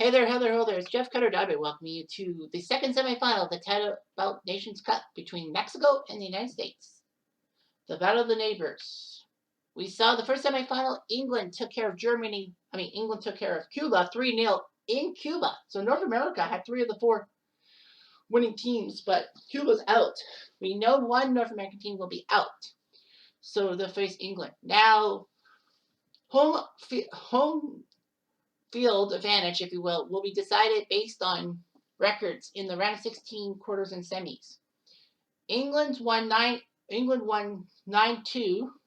Hey there, hello there. It's Jeff Cutter Diamond welcoming you to the second semifinal of the BOut Nations Cup between Mexico and the United States. The Battle of the Neighbors. We saw the first semifinal. England took care of England took care of Cuba 3-0 in Cuba. So North America had 3 of the 4 winning teams, but Cuba's out. We know one North American team will be out. So they'll face England. Now, home field advantage, if you will be decided based on records in the round of 16, quarters, and semis. England won 9-2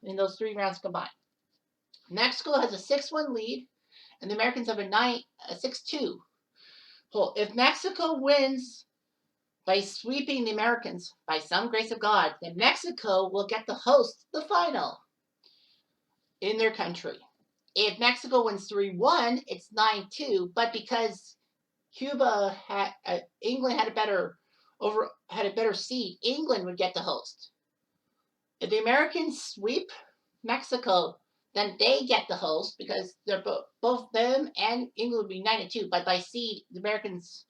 in those 3 rounds combined. Mexico has a 6-1 lead, and the Americans have a 6-2. If Mexico wins by sweeping the Americans by some grace of God, then Mexico will get to host the final in their country. If Mexico wins 3-1, it's 9-2, but because England had a better seed, England would get the host. If the Americans sweep Mexico, then they get the host because they're both them and England would be 9-2. But by seed, the Americans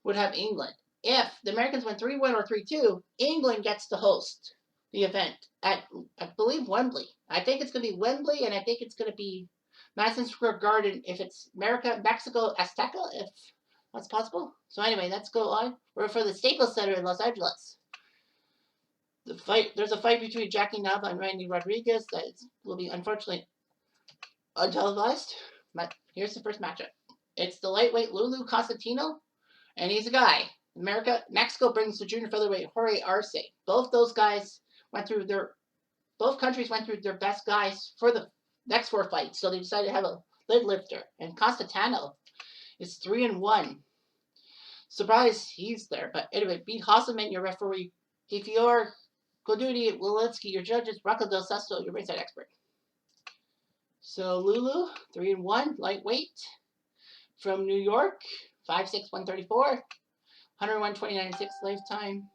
would have England. If the Americans win 3-1 or 3-2, England gets to host the event at, I believe, Wembley. I think it's going to be Wembley, and I think it's going to be Madison Square Garden if it's Mexico, Azteca, if that's possible. So anyway, let's go on. We're for the Staples Center in Los Angeles. There's a fight between Jackie Nava and Randy Rodriguez that will be unfortunately untelevised. But here's the first matchup. It's the lightweight Lulu Constantino, and he's a guy. Mexico brings the junior featherweight Jorge Arce. Both countries went through their best guys for the next 4 fights, so they decided to have a lid lifter. And Constantino is 3-1. Surprised he's there, but anyway, beat Hasselman, your referee. Kifior, Kodudi, Walensky, your judges. Rocco Del Sesto, your ringside expert. So Lulu, 3-1, lightweight, from New York, 5'6", 134, 101.29.6 lifetime.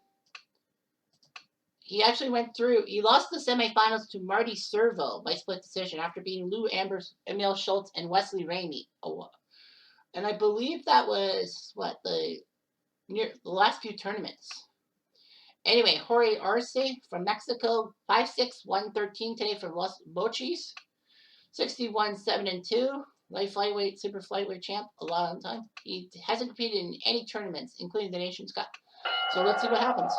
He actually he lost the semifinals to Marty Servo by split decision after beating Lou Ambers, Emil Schultz, and Wesley Ramey. And I believe that was, the last few tournaments. Anyway, Jorge Arce from Mexico, 5'6", 113 today from Los Mochis, 61, 7-2, light flyweight, super flyweight champ, a long time. He hasn't competed in any tournaments, including the Nations Cup. So let's see what happens.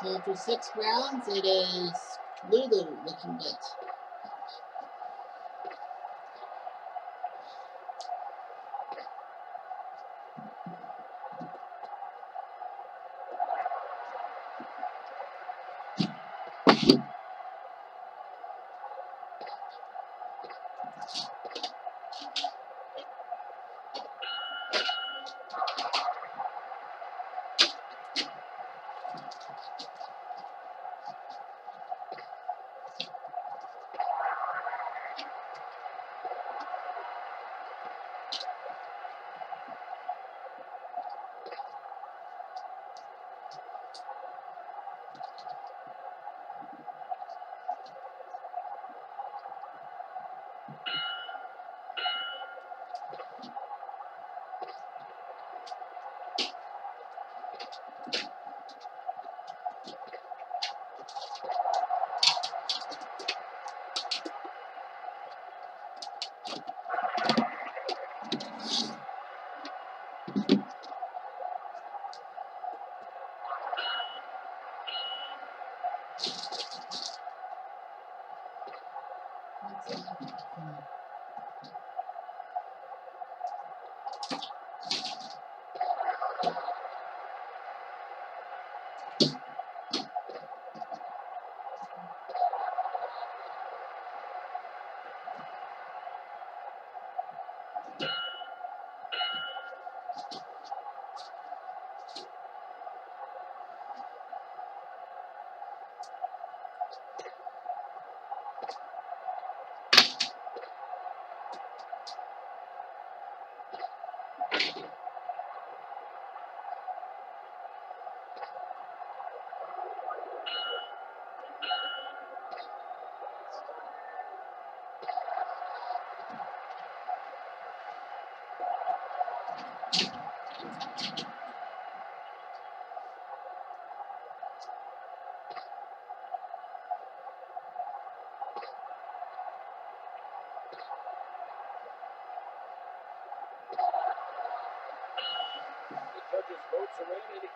So for 6 rounds, it is Lulu looking good.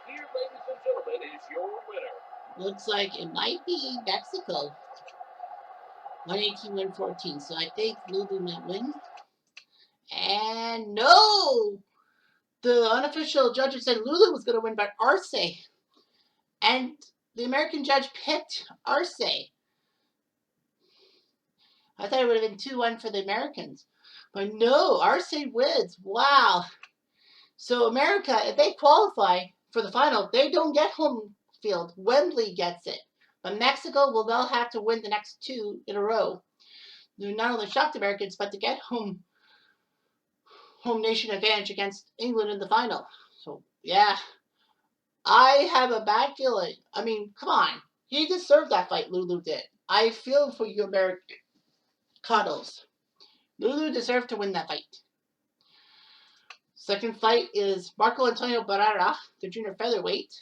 Here, ladies and gentlemen, is your winner. Looks like it might be Mexico. 118, 114. So I think Lulu might win. And no! The unofficial judges said Lulu was going to win, but Arce. And the American judge picked Arce. I thought it would have been 2-1 for the Americans. But no, Arce wins. Wow. So America, if they qualify for the final, they don't get home field. Wembley gets it. But Mexico will now have to win the next 2 in a row. They not only shocked Americans, but to get home nation advantage against England in the final. So yeah, I have a bad feeling. I mean, come on. He deserved that fight, Lulu did. I feel for you Americanos. Lulu deserved to win that fight. Second fight is Marco Antonio Barrera, the junior featherweight,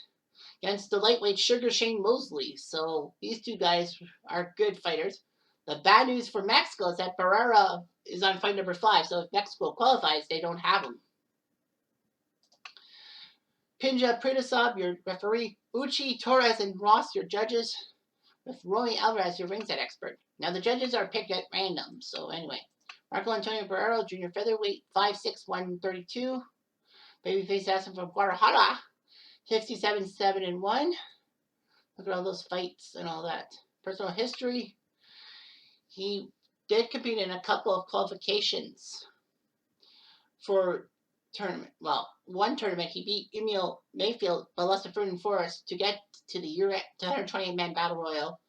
against the lightweight Sugar Shane Mosley. So these two guys are good fighters. The bad news for Mexico is that Barrera is on fight number 5. So if Mexico qualifies, they don't have him. Pinja Pritasov, your referee. Uchi, Torres, and Ross, your judges. With Roy Alvarez, your ringside expert. Now the judges are picked at random. So anyway, Marco Antonio Barrero, junior featherweight, 5'6", 132. Babyface assassin from Guadalajara, 67-7-1. Look at all those fights and all that. Personal history. He did compete in a couple of qualifications for tournament. Well, one tournament he beat Emil Mayfield by less than Ferdinand Forrest to get to the 120-man battle royal.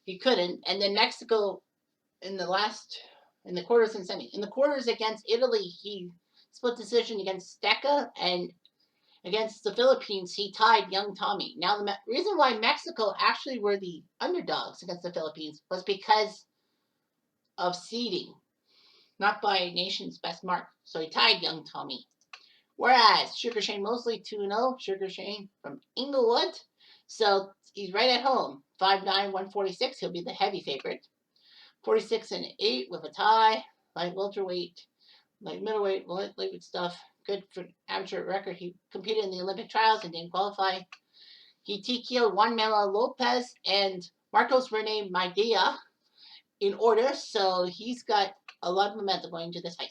He couldn't, and then Mexico in the quarters and semi. In the quarters against Italy, he split decision against Steca, and against the Philippines, he tied young Tommy. Now, the reason why Mexico actually were the underdogs against the Philippines was because of seeding, not by nation's best mark. So he tied young Tommy. Whereas Sugar Shane Mosley 2-0, Sugar Shane from Inglewood. So he's right at home. 5'9", 146. He'll be the heavy favorite. 46-8 with a tie. Light welterweight, light middleweight, lightweight stuff. Good for amateur record. He competed in the Olympic trials and didn't qualify. He TKO'd Juan Manuel Lopez and Marcos Rene Maidea in order, so he's got a lot of momentum going into this fight.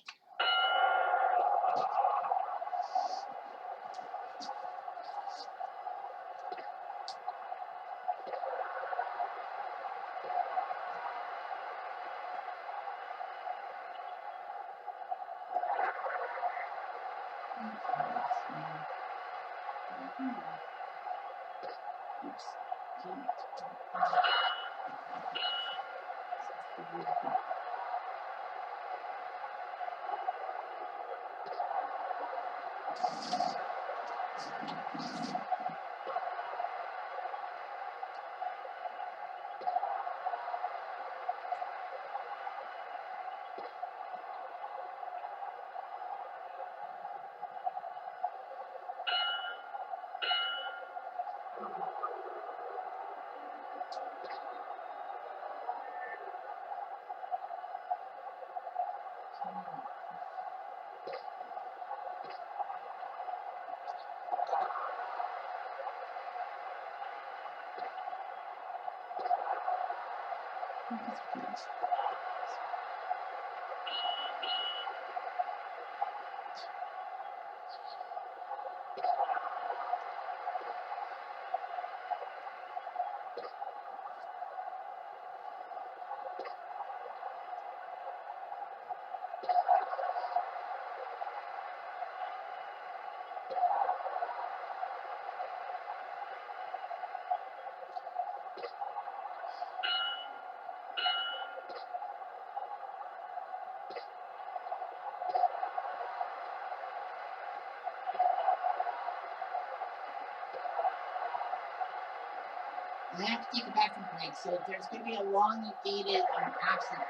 I have to take a bathroom break, so there's going to be a long dated absence.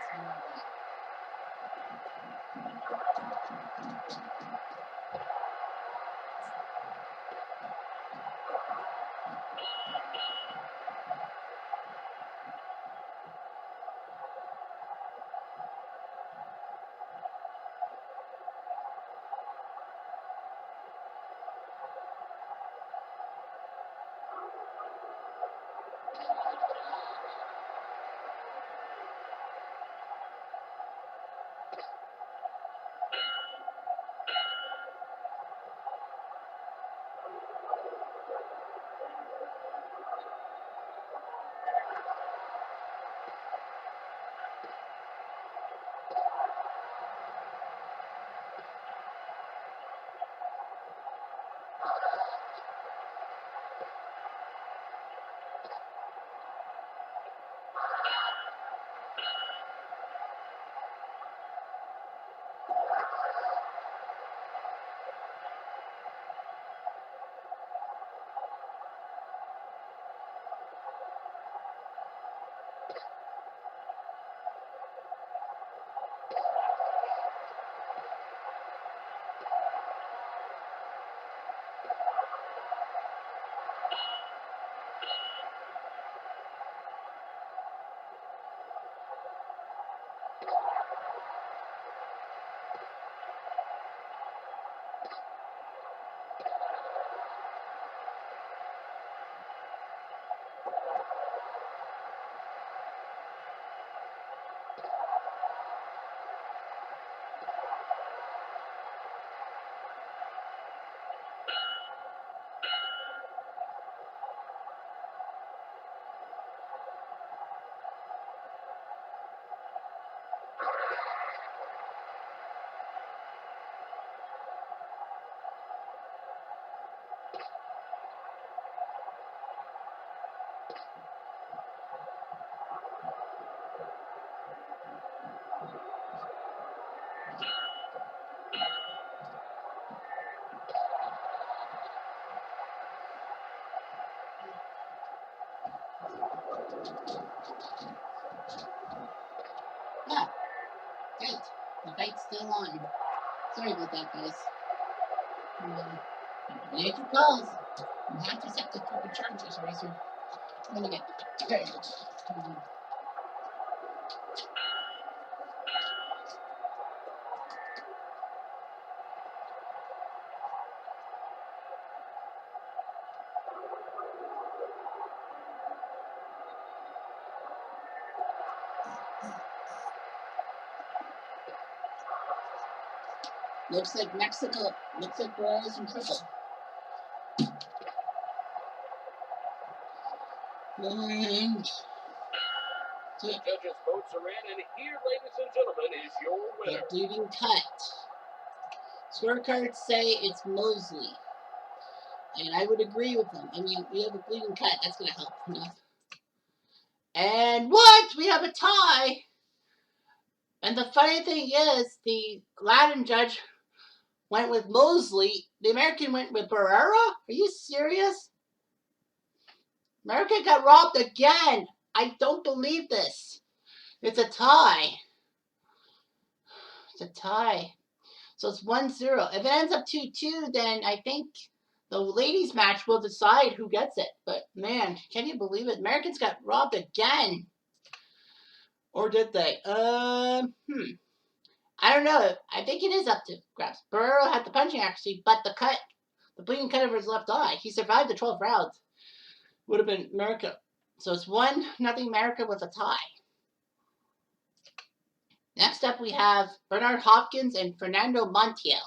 Yeah, great. The fight's still on. Sorry about that, guys. Major calls. You have to set the stupid charges, Racer. I'm gonna get tired. Looks like Mexico. Looks like Barrera's in trouble. And The judges' votes are in, and here, ladies and gentlemen, is your the winner. bleeding cut. Scorecards say it's Mosley. And I would agree with them. I mean, we have a bleeding cut. That's going to help enough. And what? We have a tie. And the funny thing is, the Latin judge went with Mosley. The American went with Barrera? Are you serious? America got robbed again. I don't believe this. It's a tie. It's a tie. So it's 1-0. If it ends up 2-2, then I think the ladies' match will decide who gets it. But, man, can you believe it? Americans got robbed again. Or did they? I don't know. I think it is up to grabs. Barrera had the punching accuracy, but the bleeding cut over his left eye. He survived the 12 rounds. Would have been America. So it's 1-0 America with a tie. Next up, we have Bernard Hopkins and Fernando Montiel.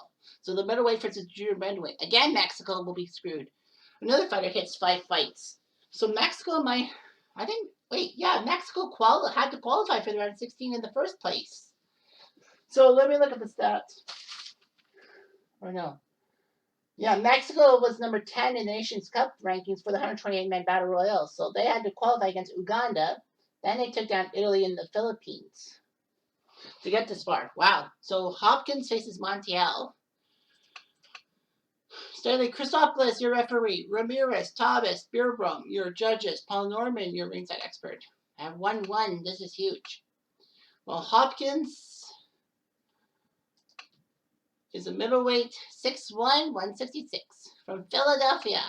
So the middleweight versus junior bantamweight. Again, Mexico will be screwed. Another fighter hits 5 fights. So Mexico might, Mexico had to qualify for the round 16 in the first place. So let me look at the stats. Or no. Yeah, Mexico was number 10 in the Nations Cup rankings for the 128-man Battle Royale. So they had to qualify against Uganda. Then they took down Italy and the Philippines to get this far. Wow. So Hopkins faces Montiel. Stanley Christopoulos, your referee. Ramirez, Thomas, Beerbrum, your judges. Paul Norman, your ringside expert. I have 1-1. This is huge. Well, Hopkins is a middleweight, 6'1", 166. From Philadelphia.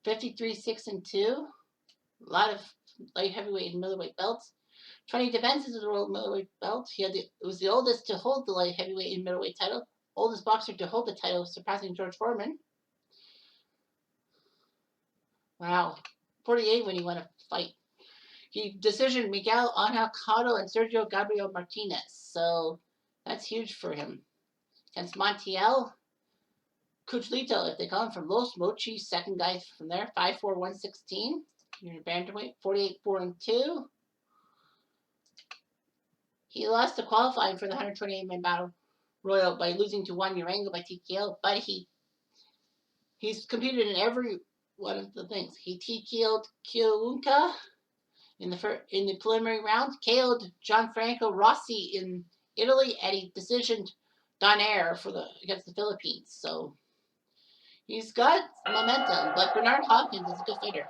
53, 6-2. A lot of light heavyweight and middleweight belts. 20 defenses of the world middleweight belt. It was the oldest to hold the light heavyweight and middleweight title. Oldest boxer to hold the title, surpassing George Foreman. Wow. 48 when he won a fight. He decisioned Miguel Angel Cotto and Sergio Gabriel Martinez. So that's huge for him. Against Montiel, Cuchlito, if they call him, from Los Mochis, second guy from there, 5'4", 116. Junior bantamweight, 48, 4-2. He lost the qualifying for the 128-man Battle Royal by losing to Juan Urango by TKO, but he's competed in every one of the things. He TKO'd Kiyunka in the preliminary round, KO'd Gianfranco Rossi in Italy, and he decisioned Donaire against the Philippines. So he's got momentum, but Bernard Hopkins is a good fighter.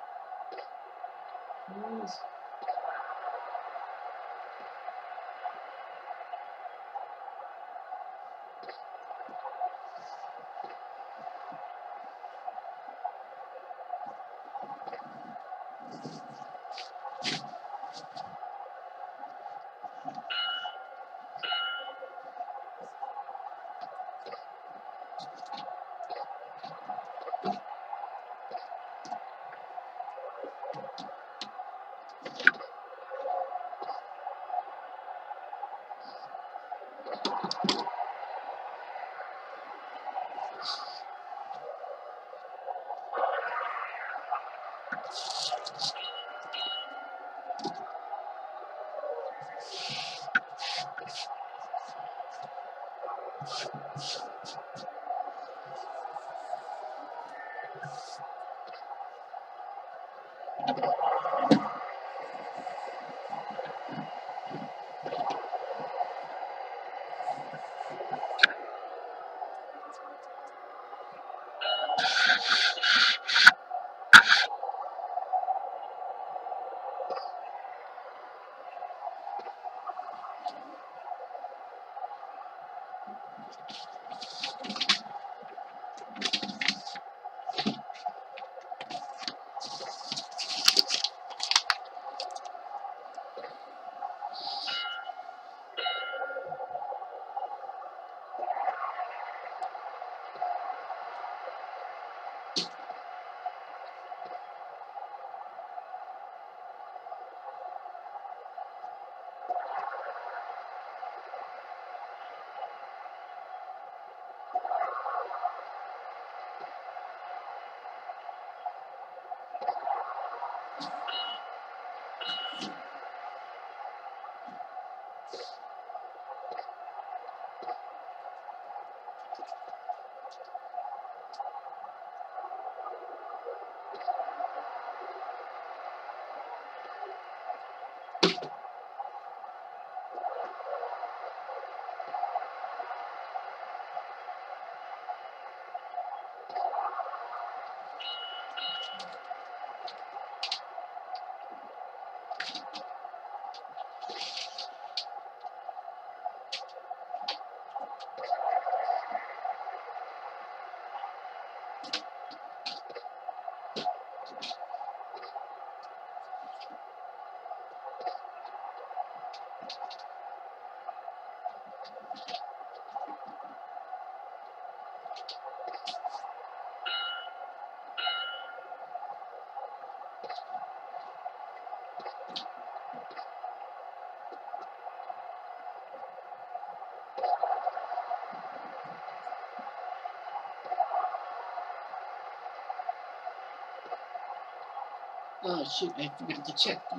Oh shoot, I forgot to check the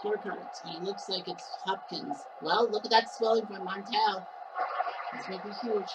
scorecards. And it looks like it's Hopkins. Well, look at that swelling from Montel. This might be huge.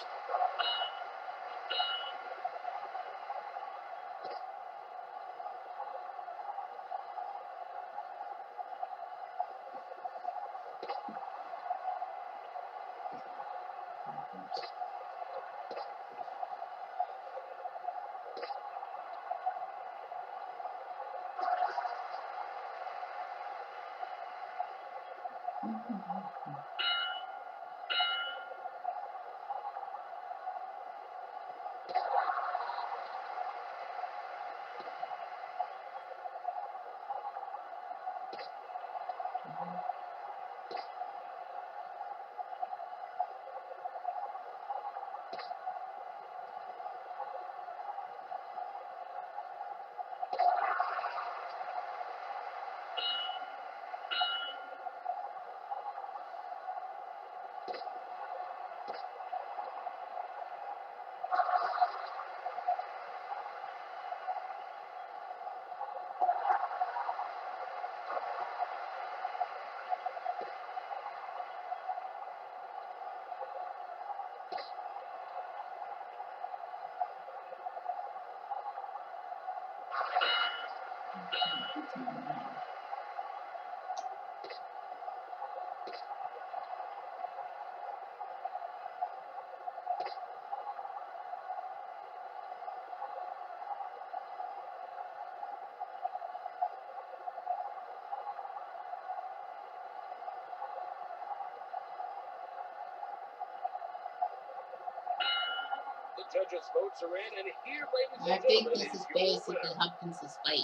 The judges' votes are in, and here, ladies I and think gentlemen, this is is your basically winner. Hopkins' fight.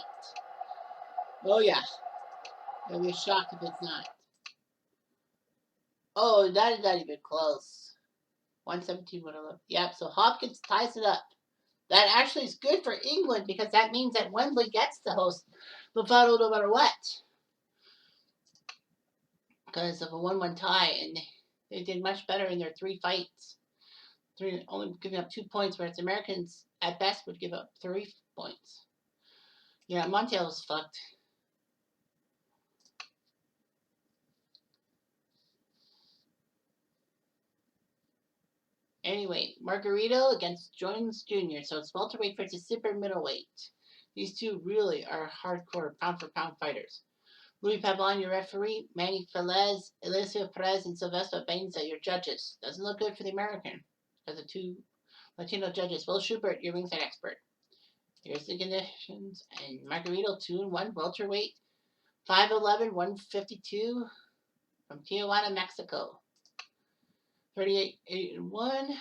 Oh yeah. It'll be a shock if it's not. Oh, that is not even close. 117, 111. Yep, so Hopkins ties it up. That actually is good for England because that means that Wembley gets to host the final no matter what. Because of a 1-1 tie, and they did much better in their 3 fights. Only giving up 2 points, whereas Americans at best would give up 3 points. Yeah, Montiel was fucked. Anyway, Margarito against Jones Jr. So it's welterweight versus super middleweight. These two really are hardcore pound for pound fighters. Louis Pavon, your referee. Manny Felez, Eliseo Perez, and Silvestre Bainza, your judges. Doesn't look good for the American. As the two Latino judges. Will Schubert, your ringside expert. Here's the conditions. And Margarito, 2-1, welterweight. 5'11", 152 from Tijuana, Mexico. 38-8-1.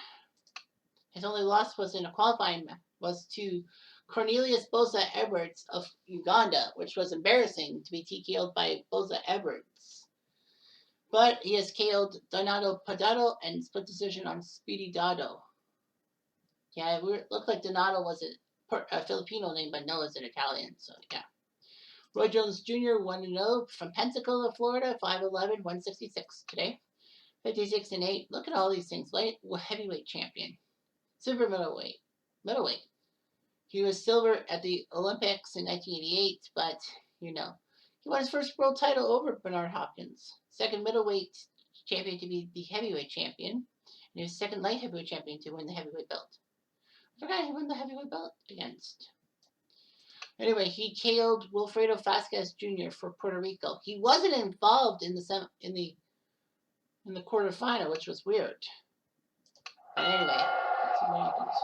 His only loss was in a qualifying was to Cornelius Boza Edwards of Uganda, which was embarrassing to be TKO'd by Boza Edwards. But he has KO'd Donato Padano and split decision on Speedy Dado. Yeah, it looked like Donato was a Filipino name, but no, it's an Italian. So yeah. Roy Jones Jr. 1-0 from Pensacola, Florida, 5'11", 166 today. 56-8. Look at all these things. Heavyweight champion. Super middleweight. Middleweight. He was silver at the Olympics in 1988, but you know, he won his first world title over Bernard Hopkins, second middleweight champion to be the heavyweight champion, and he was second light heavyweight champion to win the heavyweight belt. I forgot he won the heavyweight belt against. Anyway, he KO'd Wilfredo Vasquez Jr. for Puerto Rico. He wasn't involved in the quarterfinal, which was weird. But anyway, let's see what happens.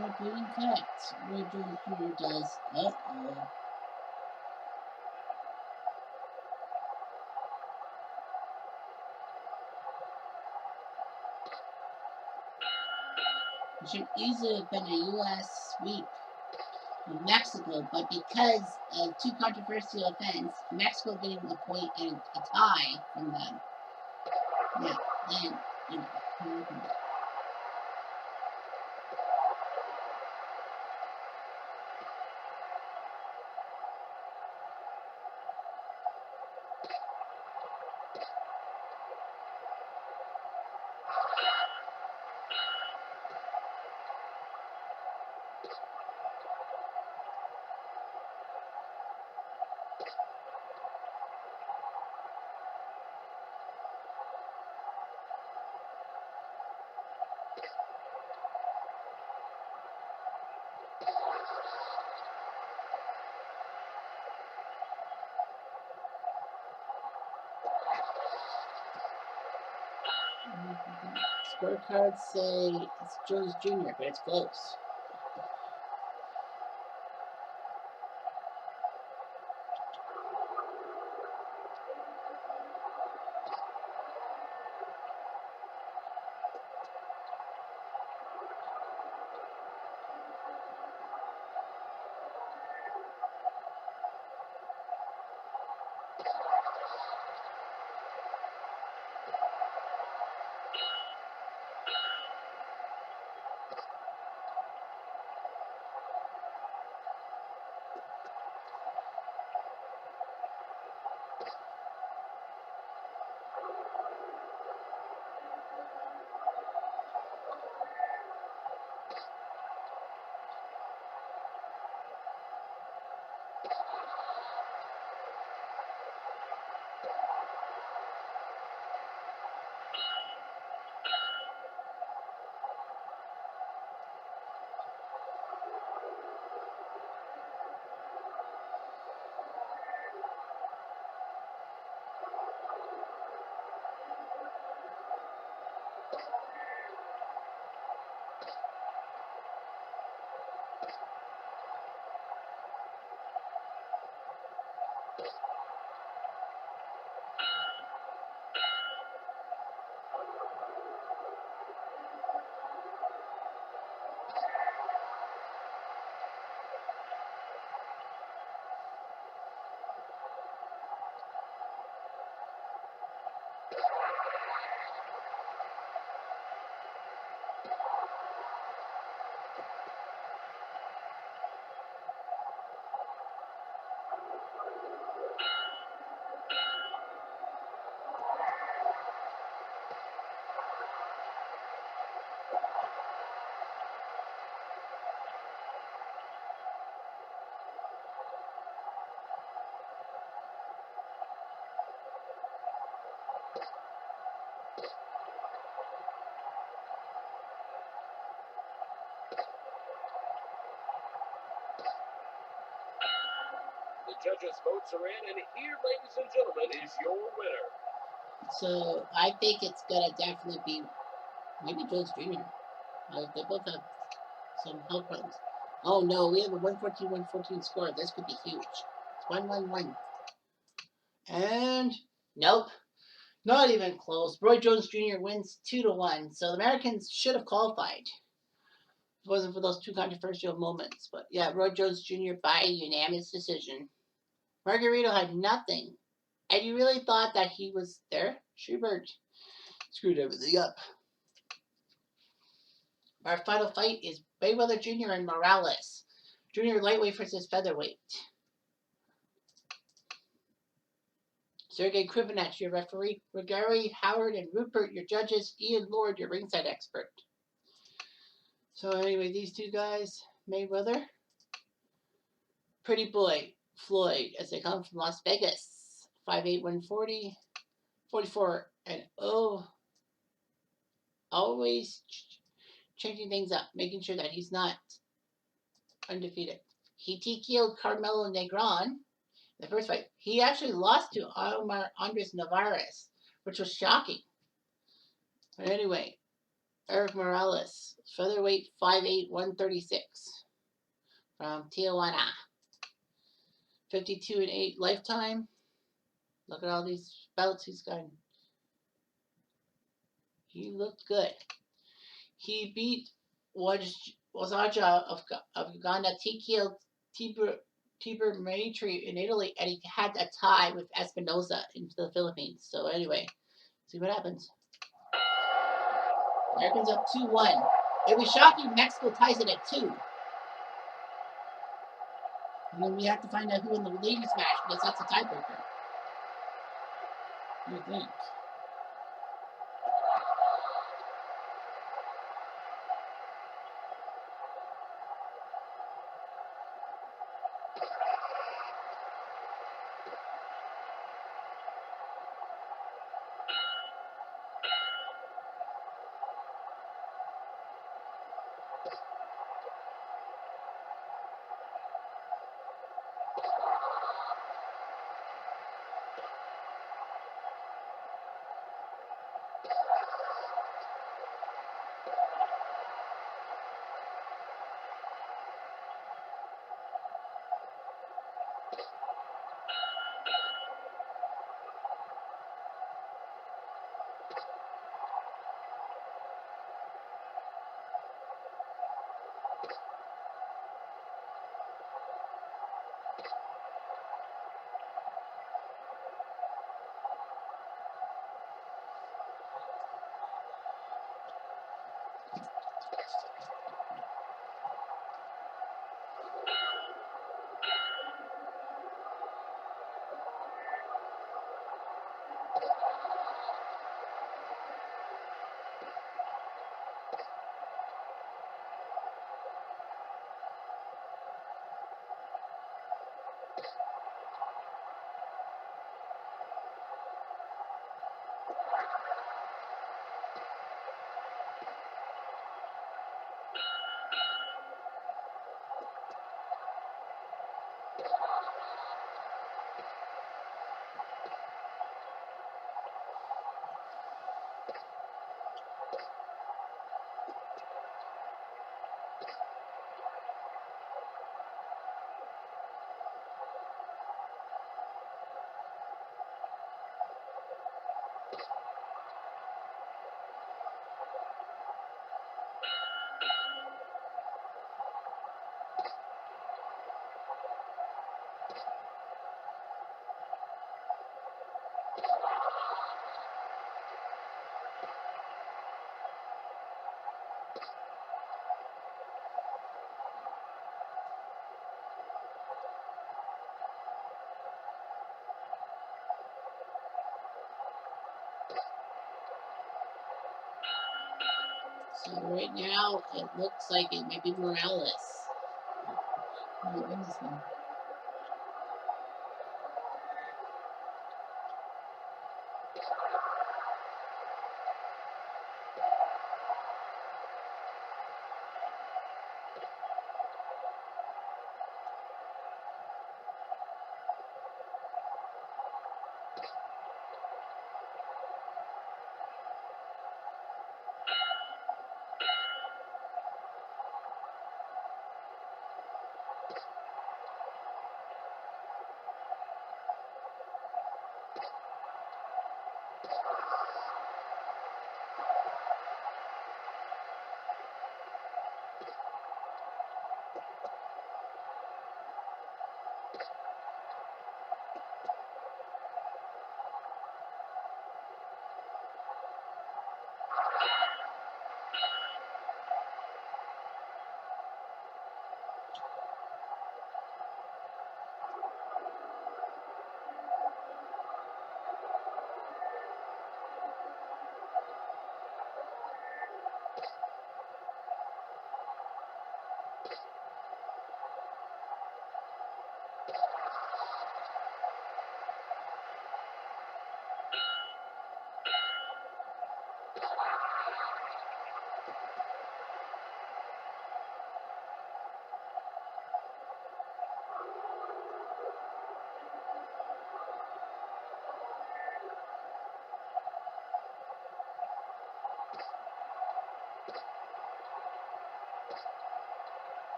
Repeating facts. Roger Jr. does. Uh-oh. It should easily have been a U.S. sweep of Mexico, but because of two controversial events, Mexico getting a point and a tie from them. Yeah, then, you know, scorecards say it's Jones Jr., but it's close. The judges' votes are in, and here, ladies and gentlemen, is your winner. So I think it's gonna definitely be maybe Jones Jr. They both have some health problems. Oh no, we have a 114-114 score. This could be huge. It's 1-1-1. And nope, not even close. Roy Jones Jr. wins 2-1. So the Americans should have qualified. If it wasn't for those two controversial moments. But yeah, Roy Jones Jr. by unanimous decision. Margarito had nothing. And you really thought that he was there? Schubert screwed everything up. Our final fight is Mayweather Jr. and Morales. Junior lightweight versus featherweight. Sergey Krivenach, your referee. Gary Howard and Rupert, your judges. Ian Lord, your ringside expert. So anyway, these two guys, Mayweather, Pretty Boy, Floyd, as they come from Las Vegas. 5'8", 140, 44 and 0. Always changing things up, making sure that he's not undefeated. He TKO'd Carmelo Negron the first fight. He actually lost to Omar Andres Navarez, which was shocking. But anyway, Eric Morales, featherweight 5'8", 136 from Tijuana. 52-8 lifetime. Look at all these bouts he's gotten. He looked good. He beat Wazaja of Uganda, TKO Tiber Maitri in Italy, and he had a tie with Espinoza in the Philippines. So anyway, see what happens. Americans up 2-1. It'll be shocking if Mexico ties it at 2. And then we have to find out who in the ladies match because that's a tiebreaker. What do you think? So right now, it looks like it might be Morales who will win this one.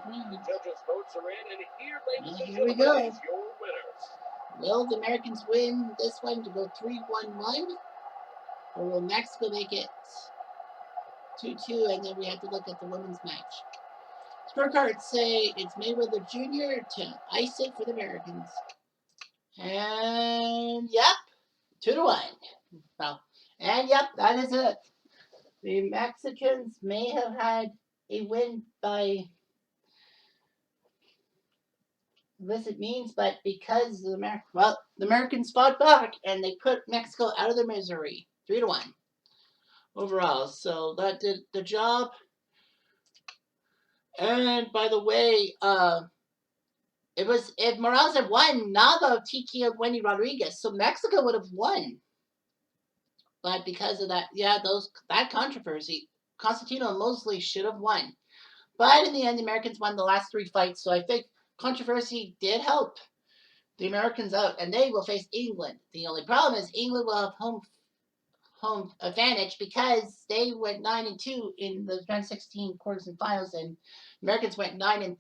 The judges' votes are in, and here, ladies and Here we gentlemen, go. is your winner. Will the Americans win this one to go 3-1-1? Or will Mexico make it 2-2 and then we have to look at the women's match? Scorecards say it's Mayweather Jr. to ice it for the Americans. And yep, 2-1. Well, and yep, that is it. The Mexicans may have had a win by illicit means, but because the Americans fought back and they put Mexico out of their misery, 3-1 overall. So that did the job. And by the way, it was if Morales had won, Nava TKO'd Wendy Rodriguez, so Mexico would have won. But because of that, that controversy, Constantino and Mosley should have won. But in the end, the Americans won the last 3 fights, so I think controversy did help the Americans out, and they will face England. The only problem is England will have home advantage because they went 9-2 in the round 16 quarters and finals, and Americans went 9-3.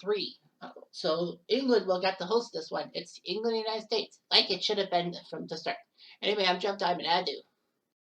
So England will get to host this one. It's England and the United States, like it should have been from the start. Anyway, I'm Jeff Diamond. Adieu.